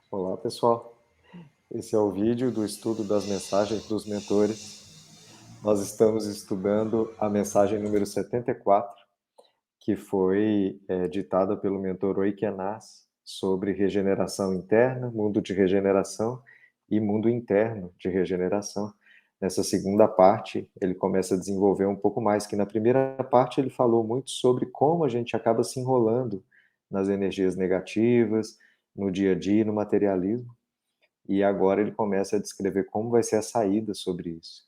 Olá, pessoal. Esse é o vídeo do estudo das mensagens dos mentores. Nós estamos estudando a mensagem número 74, que foi ditada pelo mentor Oikenaz sobre regeneração interna, mundo de regeneração e mundo interno de regeneração. Nessa segunda parte, ele começa a desenvolver um pouco mais, que na primeira parte ele falou muito sobre como a gente acaba se enrolando nas energias negativas, no dia a dia, no materialismo. E agora ele começa a descrever como vai ser a saída sobre isso.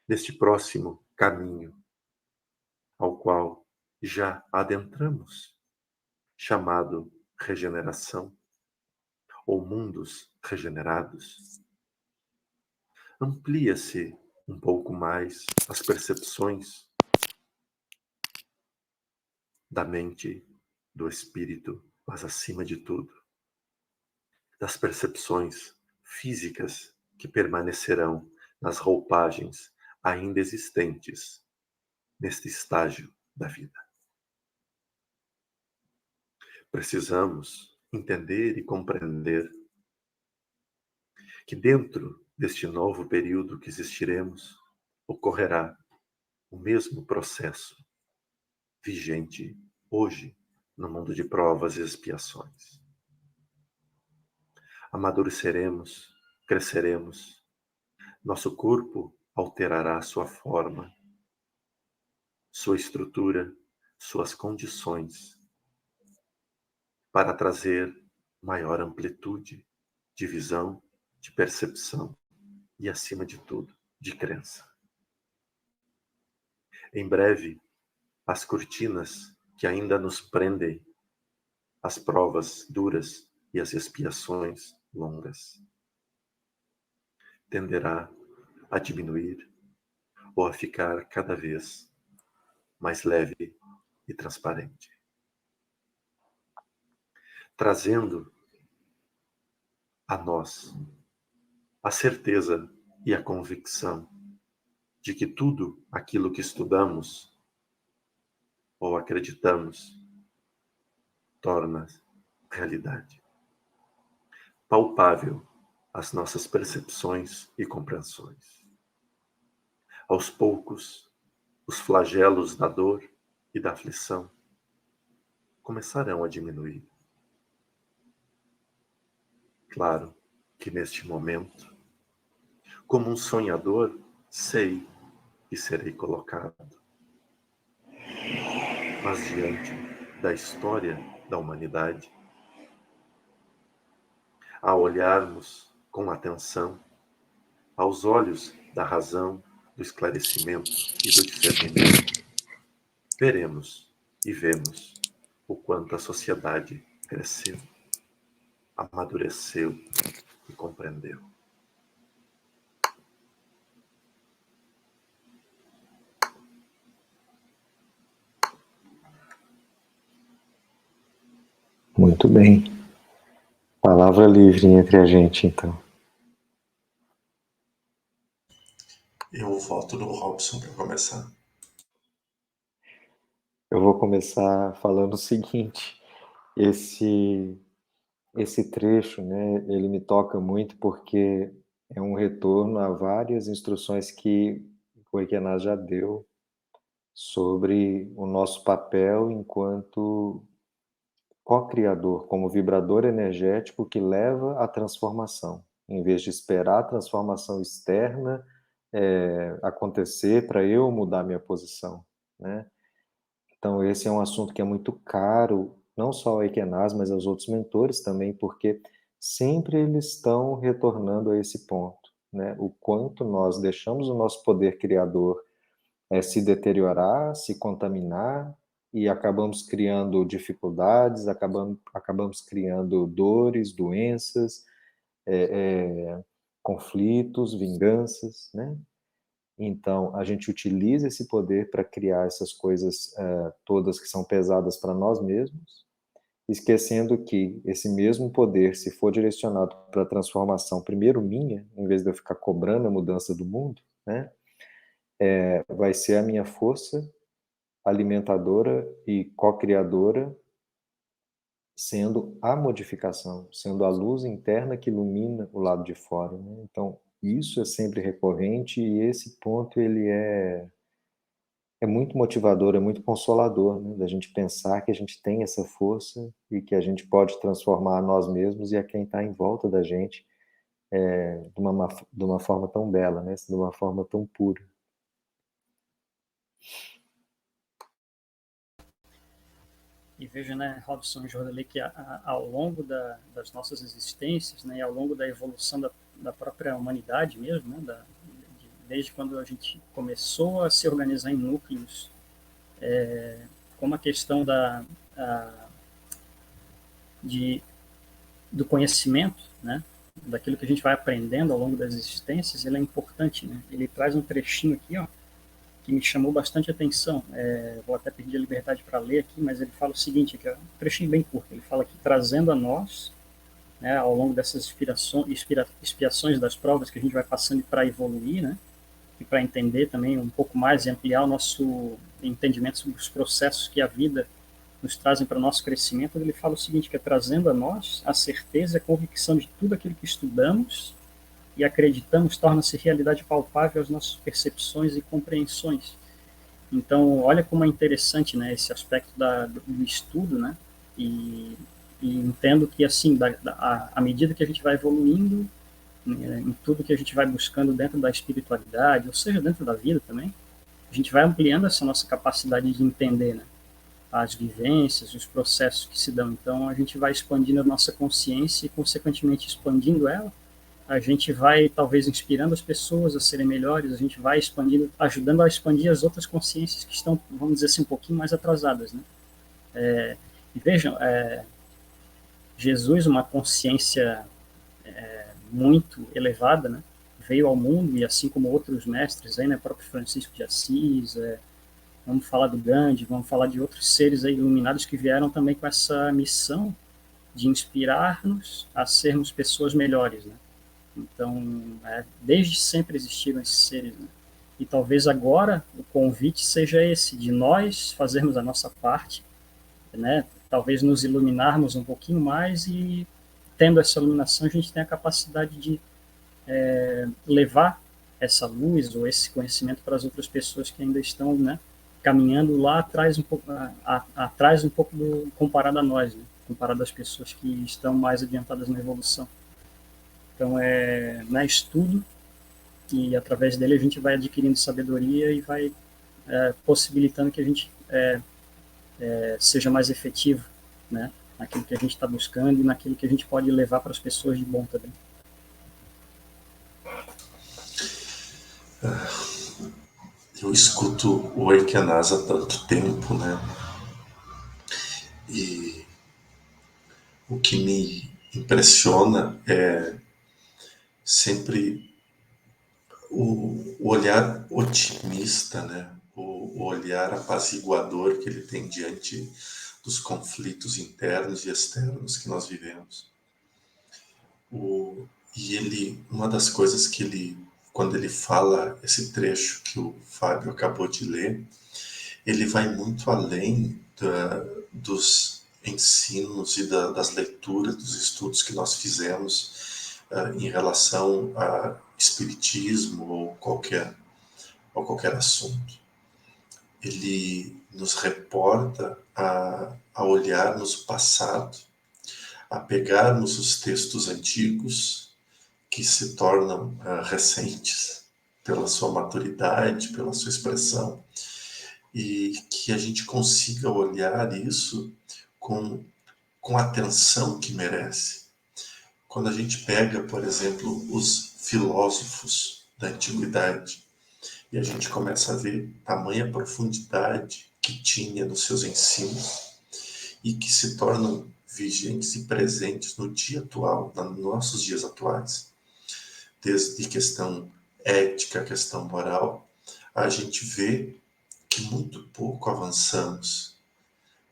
Neste próximo caminho, ao qual já adentramos, chamado regeneração, ou mundos regenerados, amplia-se um pouco mais as percepções da mente, do espírito, mas acima de tudo, das percepções físicas que permanecerão nas roupagens ainda existentes neste estágio da vida. Precisamos entender e compreender que dentro deste novo período que existiremos, ocorrerá o mesmo processo vigente hoje no mundo de provas e expiações. Amadureceremos, cresceremos, nosso corpo alterará sua forma, sua estrutura, suas condições, para trazer maior amplitude de visão, de percepção e, acima de tudo, de crença. Em breve, as cortinas que ainda nos prendem, as provas duras e as expiações longas, tenderá a diminuir ou a ficar cada vez mais leve e transparente, trazendo a nós a certeza e a convicção de que tudo aquilo que estudamos ou acreditamos torna realidade, palpável às nossas percepções e compreensões. Aos poucos, os flagelos da dor e da aflição começarão a diminuir. Claro que neste momento, como um sonhador, sei que serei colocado. Mas diante da história da humanidade, a olharmos com atenção aos olhos da razão, do esclarecimento e do discernimento, veremos e vemos o quanto a sociedade cresceu, amadureceu e compreendeu. Muito bem. Palavra livre entre a gente, então. Eu voto no Robson para começar. Eu vou começar falando o seguinte: esse trecho, né, ele me toca muito porque é um retorno a várias instruções que o Oikenaz já deu sobre o nosso papel enquanto co-criador, como vibrador energético que leva à transformação, em vez de esperar a transformação externa acontecer para eu mudar minha posição, né? Então esse é um assunto que é muito caro, não só ao Ekenaz, mas aos outros mentores também, porque sempre eles estão retornando a esse ponto, né? O quanto nós deixamos o nosso poder criador se deteriorar, se contaminar, e acabamos criando dificuldades, acabamos criando dores, doenças, conflitos, vinganças, né? Então, a gente utiliza esse poder para criar essas coisas todas que são pesadas para nós mesmos, esquecendo que esse mesmo poder, se for direcionado para a transformação, primeiro minha, em vez de eu ficar cobrando a mudança do mundo, né? vai ser a minha força alimentadora e co-criadora, sendo a modificação, sendo a luz interna que ilumina o lado de fora, né? Então, isso é sempre recorrente e esse ponto ele é muito motivador, é muito consolador, né? Da gente pensar que a gente tem essa força e que a gente pode transformar nós mesmos e a quem está em volta da gente de uma forma tão bela, né? De uma forma tão pura. E veja, né, Robson e Jordali, que ao longo das nossas existências, né, e ao longo da evolução da própria humanidade mesmo, né, desde quando a gente começou a se organizar em núcleos, como a questão do conhecimento, né, daquilo que a gente vai aprendendo ao longo das existências, ele é importante, né? Ele traz um trechinho aqui, ó, que me chamou bastante atenção. Vou até pedir a liberdade para ler aqui, mas ele fala o seguinte, que é um trechinho bem curto. Ele fala que trazendo a nós, né, ao longo dessas expiações das provas que a gente vai passando para evoluir, né, e para entender também um pouco mais e ampliar o nosso entendimento sobre os processos que a vida nos trazem para o nosso crescimento, ele fala o seguinte, que é trazendo a nós a certeza e a convicção de tudo aquilo que estudamos e acreditamos torna-se realidade palpável às nossas percepções e compreensões. Então, olha como é interessante, né, esse aspecto do estudo, né, e entendo que, assim, à medida que a gente vai evoluindo, né, em tudo que a gente vai buscando dentro da espiritualidade, ou seja, dentro da vida também, a gente vai ampliando essa nossa capacidade de entender, né, as vivências, os processos que se dão. Então, a gente vai expandindo a nossa consciência e, consequentemente, expandindo ela, a gente vai talvez inspirando as pessoas a serem melhores, a gente vai expandindo, ajudando a expandir as outras consciências que estão, vamos dizer assim, um pouquinho mais atrasadas, né? E vejam, Jesus, uma consciência muito elevada, né? Veio ao mundo e assim como outros mestres aí, né? Próprio Francisco de Assis, vamos falar do Gandhi, vamos falar de outros seres aí iluminados que vieram também com essa missão de inspirar-nos a sermos pessoas melhores, né? Então, desde sempre existiram esses seres, né? E talvez agora o convite seja esse, de nós fazermos a nossa parte, né? Talvez nos iluminarmos um pouquinho mais e, tendo essa iluminação, a gente tem a capacidade de levar essa luz ou esse conhecimento para as outras pessoas que ainda estão, né, caminhando lá atrás um pouco, atrás um pouco comparado a nós, né? Comparado às pessoas que estão mais adiantadas na evolução. Então, na estudo, e através dele a gente vai adquirindo sabedoria e vai possibilitando que a gente seja mais efetivo, né, naquilo que a gente está buscando e naquilo que a gente pode levar para as pessoas de bom também. Eu escuto o Oikenaz há tanto tempo, né? E o que me impressiona é sempre o olhar otimista, né? O olhar apaziguador que ele tem diante dos conflitos internos e externos que nós vivemos. Uma das coisas que ele, quando ele fala esse trecho que o Fábio acabou de ler, ele vai muito além dos ensinos e das leituras, dos estudos que nós fizemos em relação a espiritismo ou qualquer assunto. Ele nos reporta a olharmos o passado, a pegarmos os textos antigos que se tornam recentes pela sua maturidade, pela sua expressão, e que a gente consiga olhar isso com a atenção que merece. Quando a gente pega, por exemplo, os filósofos da antiguidade e a gente começa a ver tamanha profundidade que tinha nos seus ensinos e que se tornam vigentes e presentes no dia atual, nos nossos dias atuais, desde questão ética, questão moral, a gente vê que muito pouco avançamos,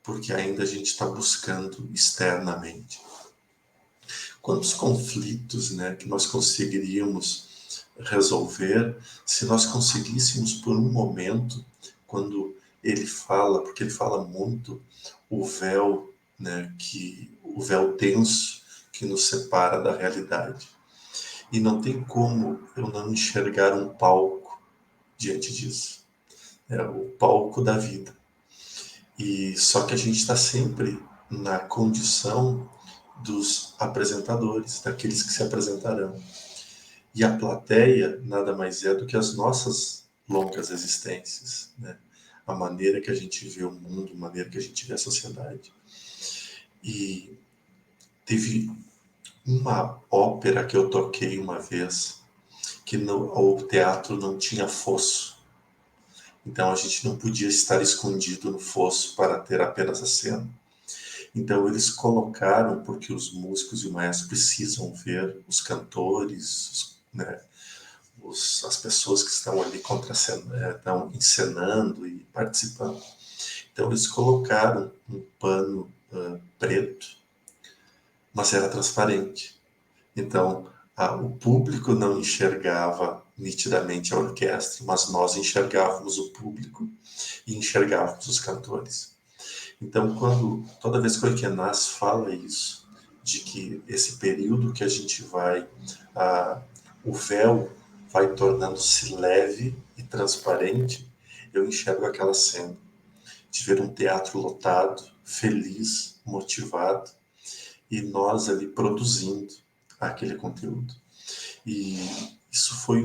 porque ainda a gente está buscando externamente. Quantos conflitos, né, que nós conseguiríamos resolver se nós conseguíssemos por um momento, quando ele fala, porque ele fala muito, o véu, né, o véu denso que nos separa da realidade. E não tem como eu não enxergar um palco diante disso. É o palco da vida. E só que a gente está sempre na condição dos apresentadores, daqueles que se apresentarão. E a plateia nada mais é do que as nossas longas existências, né? A maneira que a gente vê o mundo, a maneira que a gente vê a sociedade. E teve uma ópera que eu toquei uma vez, que o teatro não tinha fosso. Então a gente não podia estar escondido no fosso para ter apenas a cena. Então eles colocaram, porque os músicos e o maestro precisam ver os cantores, né, as pessoas que estão ali estão encenando e participando. Então eles colocaram um pano preto, mas era transparente. Então o público não enxergava nitidamente a orquestra, mas nós enxergávamos o público e enxergávamos os cantores. Então, toda vez que o Ekenas fala isso, de que esse período que a gente vai, o véu vai tornando-se leve e transparente, eu enxergo aquela cena de ver um teatro lotado, feliz, motivado, e nós ali produzindo aquele conteúdo. E isso foi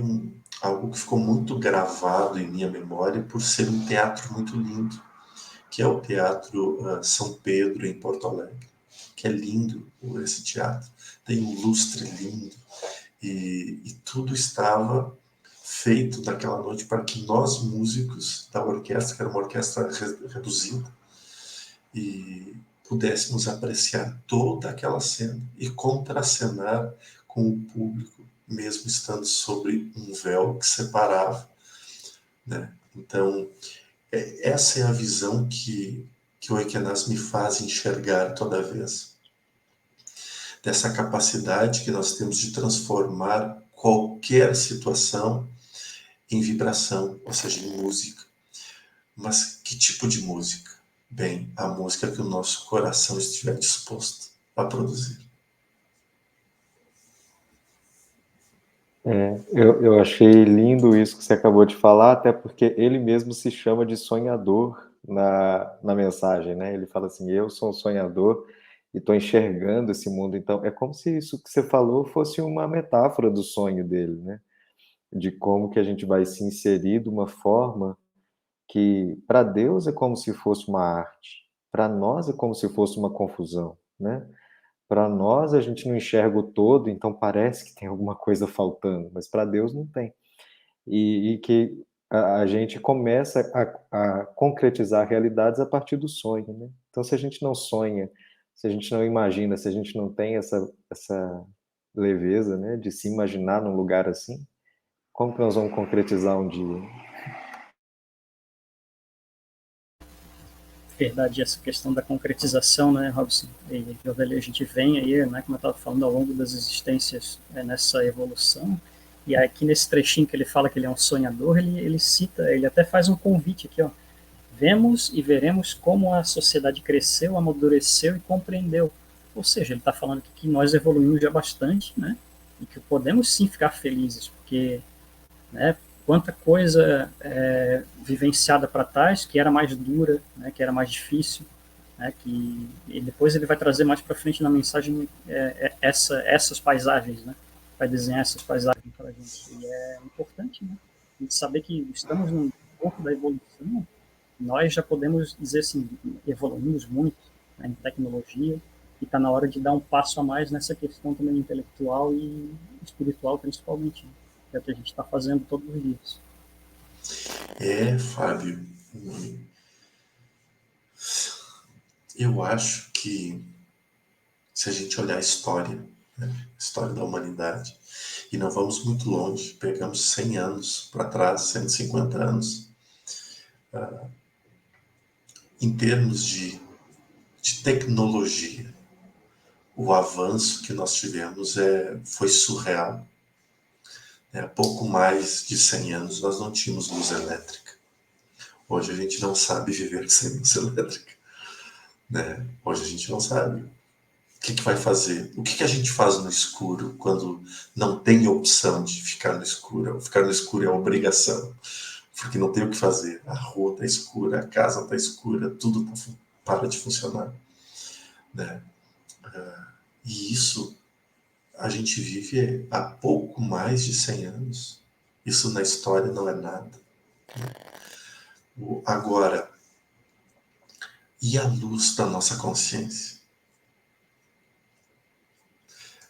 algo que ficou muito gravado em minha memória por ser um teatro muito lindo, que é o Teatro São Pedro, em Porto Alegre, que é lindo esse teatro. Tem um lustre lindo e tudo estava feito naquela noite para que nós, músicos da orquestra, que era uma orquestra reduzida, e pudéssemos apreciar toda aquela cena e contracenar com o público, mesmo estando sobre um véu que separava, né? Então, essa é a visão que o Ekenas me faz enxergar toda vez. Dessa capacidade que nós temos de transformar qualquer situação em vibração, ou seja, em música. Mas que tipo de música? Bem, a música que o nosso coração estiver disposto a produzir. Eu achei lindo isso que você acabou de falar, até porque ele mesmo se chama de sonhador na mensagem, né? Ele fala assim, eu sou um sonhador e estou enxergando esse mundo. Então, é como se isso que você falou fosse uma metáfora do sonho dele, né? De como que a gente vai se inserir de uma forma que, para Deus, é como se fosse uma arte, para nós é como se fosse uma confusão, né? Para nós, a gente não enxerga o todo, então parece que tem alguma coisa faltando, mas para Deus não tem. E que a gente começa a concretizar realidades a partir do sonho, né? Então, se a gente não sonha, se a gente não imagina, se a gente não tem essa leveza, né, de se imaginar num lugar assim, como que nós vamos concretizar um dia? Verdade, essa questão da concretização, né, Robson? E a gente vem aí, né, como eu estava falando, ao longo das existências, nessa evolução. E aqui nesse trechinho que ele fala que ele é um sonhador, ele cita, ele até faz um convite aqui, ó. Vemos e veremos como a sociedade cresceu, amadureceu e compreendeu. Ou seja, ele está falando aqui que nós evoluímos já bastante, né? E que podemos sim ficar felizes, porque, né, quanta coisa vivenciada para trás, que era mais dura, né, que era mais difícil, né, e depois ele vai trazer mais para frente na mensagem essas paisagens, né, vai desenhar essas paisagens para a gente. E é importante, né, a gente saber que estamos num ponto da evolução, nós já podemos dizer assim, evoluímos muito, né, em tecnologia, e está na hora de dar um passo a mais nessa questão também intelectual e espiritual, principalmente, né? É o que a gente está fazendo todos os dias. Fábio, eu acho que se a gente olhar a história, né, a história da humanidade, e não vamos muito longe, pegamos 100 anos para trás, 150 anos, em termos de tecnologia, o avanço que nós tivemos foi surreal. Há pouco mais de 100 anos nós não tínhamos luz elétrica. Hoje a gente não sabe viver sem luz elétrica. Né? Hoje a gente não sabe. O que vai fazer? O que a gente faz no escuro quando não tem opção de ficar no escuro? Ficar no escuro é obrigação, porque não tem o que fazer. A rua está escura, a casa está escura, tudo para de funcionar. Né? E isso a gente vive há pouco mais de 100 anos. Isso na história não é nada. Agora, e a luz da nossa consciência?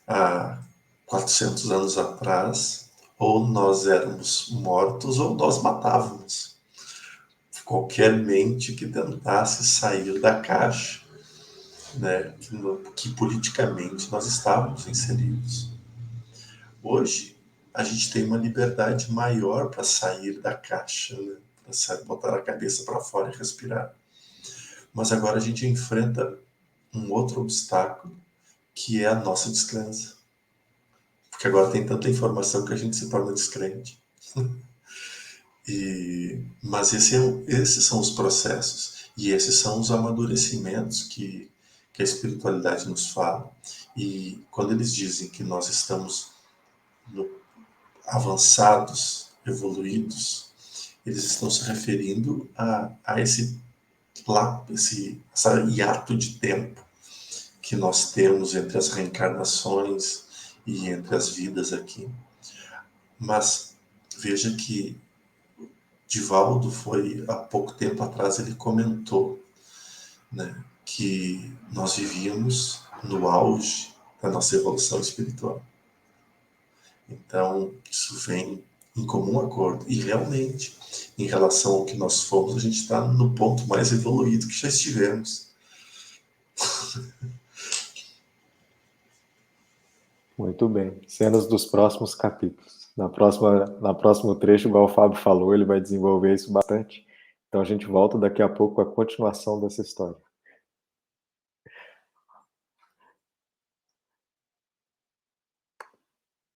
Há 400 anos atrás, ou nós éramos mortos ou nós matávamos. Qualquer mente que tentasse sair da caixa, né, que politicamente nós estávamos inseridos. Hoje, a gente tem uma liberdade maior para sair da caixa, né, para botar a cabeça para fora e respirar. Mas agora a gente enfrenta um outro obstáculo, que é a nossa descrença. Porque agora tem tanta informação que a gente se torna descrente. Mas esses são os processos, e esses são os amadurecimentos que a espiritualidade nos fala. E quando eles dizem que nós estamos avançados, evoluídos, eles estão se referindo a esse hiato de tempo que nós temos entre as reencarnações e entre as vidas aqui. Mas veja que Divaldo há pouco tempo atrás, ele comentou, né, que nós vivíamos no auge da nossa evolução espiritual. Então, isso vem em comum acordo. E realmente, em relação ao que nós fomos, a gente está no ponto mais evoluído que já estivemos. Muito bem. Cenas dos próximos capítulos. Na próximo trecho, igual o Fábio falou, ele vai desenvolver isso bastante. Então a gente volta daqui a pouco com a continuação dessa história.